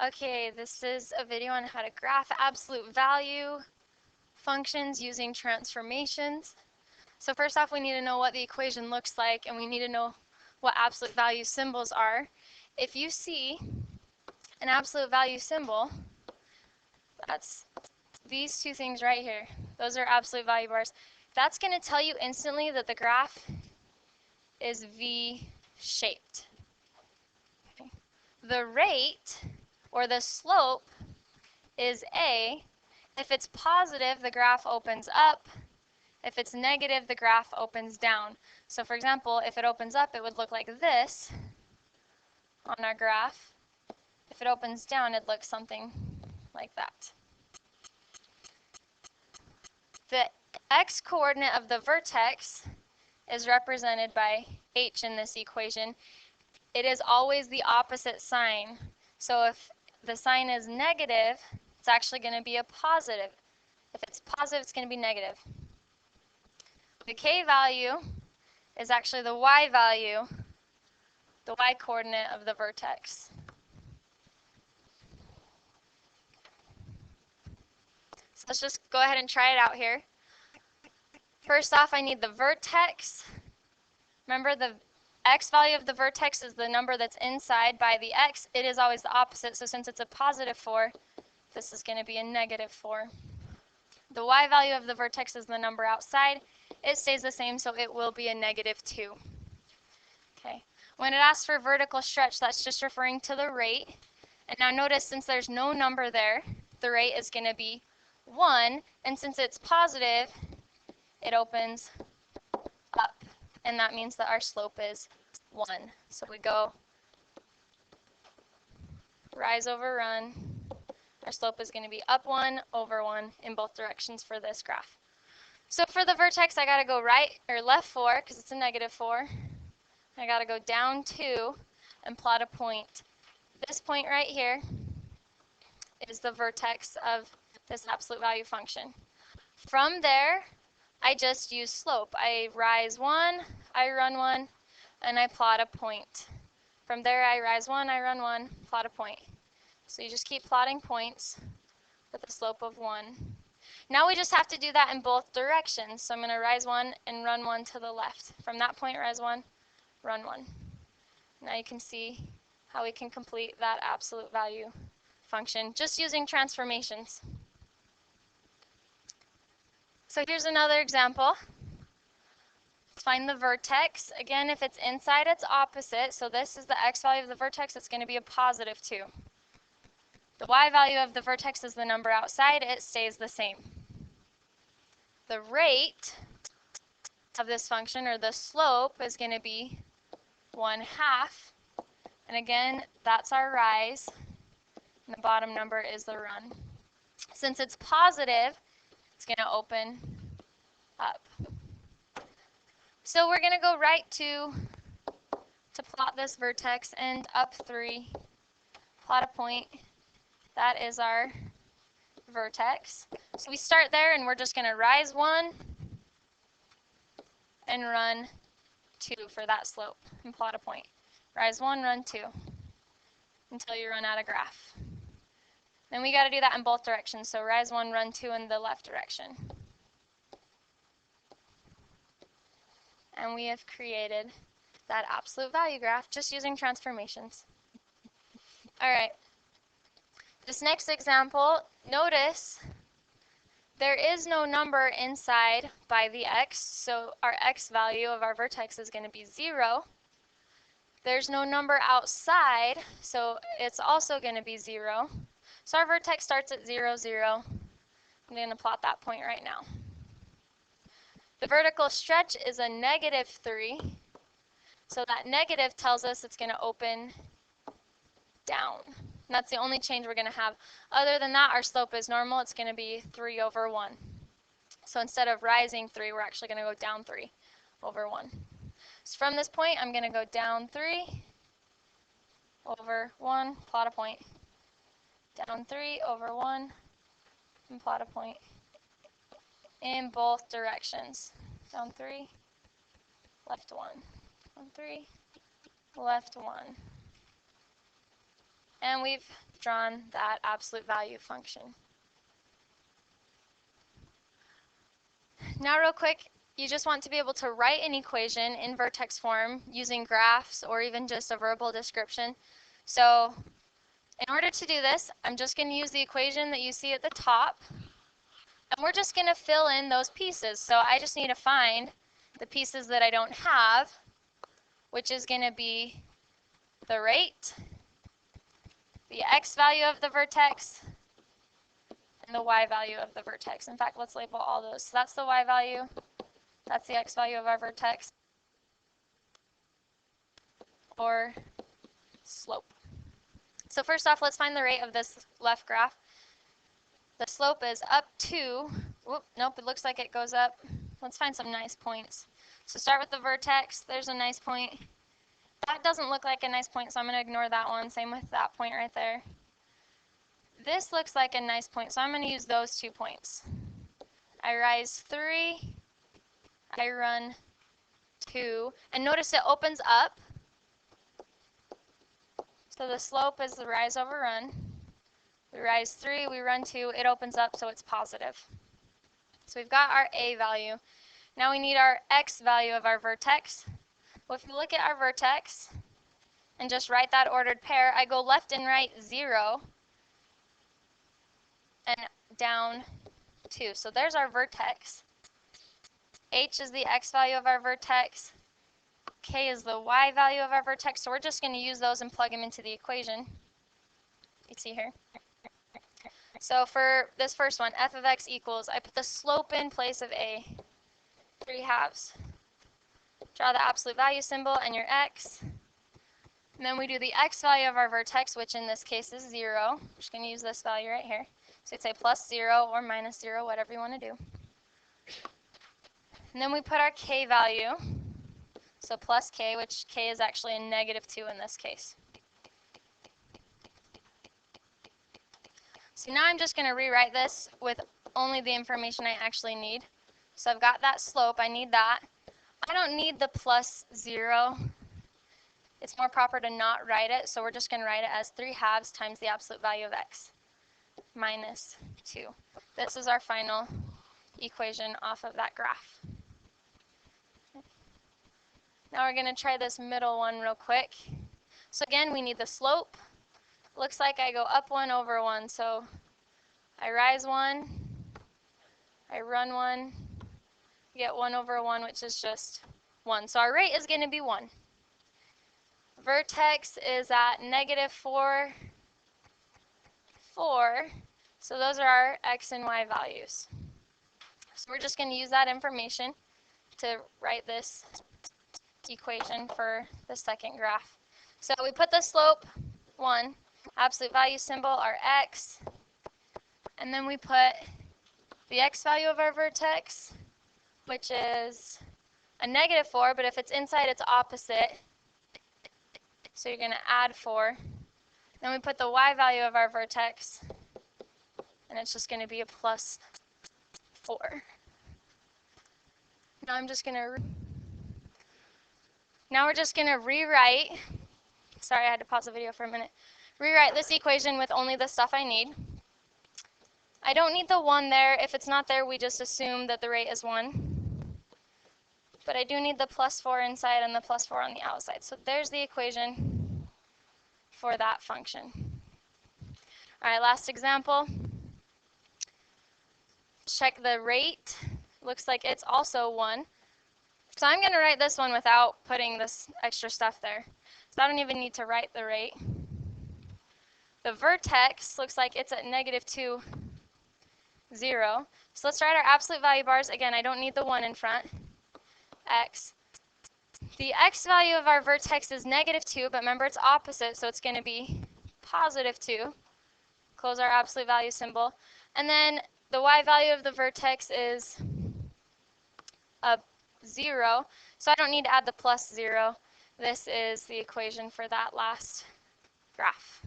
Okay, this is a video on how to graph absolute value functions using transformations. So first off, we need to know what the equation looks like, and we need to know what absolute value symbols are. If you see an absolute value symbol, that's these two things right here. Those are absolute value bars. That's going to tell you instantly that the graph is V-shaped. Okay. The rate, or the slope, is A. If it's positive, the graph opens up. If it's negative, the graph opens down. So for example, if it opens up, it would look like this on our graph. If it opens down, it looks something like that. The x-coordinate of the vertex is represented by h in this equation. It is always the opposite sign. So if the sign is negative, it's actually going to be a positive. If it's positive, it's going to be negative. The k value is actually the y value, the y coordinate of the vertex. So let's just go ahead and try it out here. First off, I need the vertex. Remember, the x value of the vertex is the number that's inside. By the x, it is always the opposite. So since it's a positive 4, this is going to be a negative 4. The y value of the vertex is the number outside. It stays the same, so it will be a negative 2. Okay. When it asks for vertical stretch, that's just referring to the rate. And now notice, since there's no number there, the rate is going to be 1. And since it's positive, it opens up. And that means that our slope is 1. So we go rise over run. Our slope is going to be up 1 over 1 in both directions for this graph. So for the vertex, I got to go right or left 4 because it's a negative 4. I got to go down 2 and plot a point. This point right here is the vertex of this absolute value function. From there, I just use slope. I rise 1, I run 1, and I plot a point. From there, I rise 1, I run 1, plot a point. So you just keep plotting points with a slope of 1. Now we just have to do that in both directions. So I'm going to rise 1 and run 1 to the left. From that point, rise 1, run 1. Now you can see how we can complete that absolute value function just using transformations. So here's another example. Let's find the vertex. Again, if it's inside, it's opposite. So this is the x value of the vertex. It's going to be a positive 2. The y value of the vertex is the number outside. It stays the same. The rate of this function, or the slope, is going to be 1/2. And again, that's our rise. And the bottom number is the run. Since it's positive, it's going to open up. So we're going to go right 2 to plot this vertex, and up 3, plot a point. That is our vertex. So we start there, and we're just going to rise 1 and run 2 for that slope and plot a point. Rise 1, run 2 until you run out of graph. Then we got to do that in both directions. So rise 1, run 2 in the left direction. And we have created that absolute value graph just using transformations. All right. This next example, notice there is no number inside by the x, so our x value of our vertex is going to be 0. There's no number outside, so it's also going to be 0. So our vertex starts at 0, 0. I'm going to plot that point right now. The vertical stretch is a negative 3, so that negative tells us it's going to open down. And that's the only change we're going to have. Other than that, our slope is normal. It's going to be 3 over 1. So instead of rising 3, we're actually going to go down 3 over 1. So from this point, I'm going to go down 3 over 1, plot a point. Down 3 over 1, and plot a point in both directions. Down 3, left 1. Down 3, left 1. And we've drawn that absolute value function. Now real quick, you just want to be able to write an equation in vertex form using graphs or even just a verbal description. So in order to do this, I'm just going to use the equation that you see at the top, and we're just going to fill in those pieces. So I just need to find the pieces that I don't have, which is going to be the rate, the x value of the vertex, and the y value of the vertex. In fact, let's label all those. So that's the y value, that's the x value of our vertex, or slope. So first off, let's find the rate of this left graph. The slope is up 2. Whoop, nope, it looks like it goes up. Let's find some nice points. So start with the vertex. There's a nice point. That doesn't look like a nice point, so I'm going to ignore that one. Same with that point right there. This looks like a nice point, so I'm going to use those 2 points. I rise 3. I run 2. And notice it opens up. So the slope is the rise over run. We rise 3, we run 2, it opens up, so it's positive. So we've got our A value. Now we need our X value of our vertex. Well, if you look at our vertex and just write that ordered pair, I go left and right 0 and down 2. So there's our vertex. H is the X value of our vertex. K is the Y value of our vertex. So we're just going to use those and plug them into the equation. You see here. So for this first one, f of x equals, I put the slope in place of a, 3/2. Draw the absolute value symbol and your x. And then we do the x value of our vertex, which in this case is 0. We're just going to use this value right here. So you'd say plus 0 or minus 0, whatever you want to do. And then we put our k value. So plus k, which k is actually a -2 in this case. So now I'm just going to rewrite this with only the information I actually need. So I've got that slope, I need that. I don't need the plus 0. It's more proper to not write it, so we're just going to write it as 3/2 times the absolute value of x minus 2. This is our final equation off of that graph. Now we're going to try this middle one real quick. So again, we need the slope. Looks like I go up 1 over 1, so I rise 1, I run 1, get 1 over 1, which is just 1. So our rate is going to be 1. Vertex is at -4, 4. So those are our x and y values. So we're just going to use that information to write this equation for the second graph. So we put the slope 1, absolute value symbol, our x, and then we put the x value of our vertex, which is a -4, but if it's inside, it's opposite. So you're going to add 4. Then we put the y value of our vertex, and it's just going to be a plus 4. Now we're just going to rewrite. Sorry, I had to pause the video for a minute. Rewrite this equation with only the stuff I need. I don't need the 1 there. If it's not there, we just assume that the rate is 1. But I do need the plus 4 inside and the plus 4 on the outside. So there's the equation for that function. All right, last example. Check the rate. Looks like it's also 1. So I'm going to write this one without putting this extra stuff there. So I don't even need to write the rate. The vertex looks like it's at -2, 0. So let's write our absolute value bars. Again, I don't need the 1 in front. X. The x value of our vertex is -2, but remember it's opposite, so it's going to be +2. Close our absolute value symbol. And then the y value of the vertex is 0, so I don't need to add the plus 0. This is the equation for that last graph.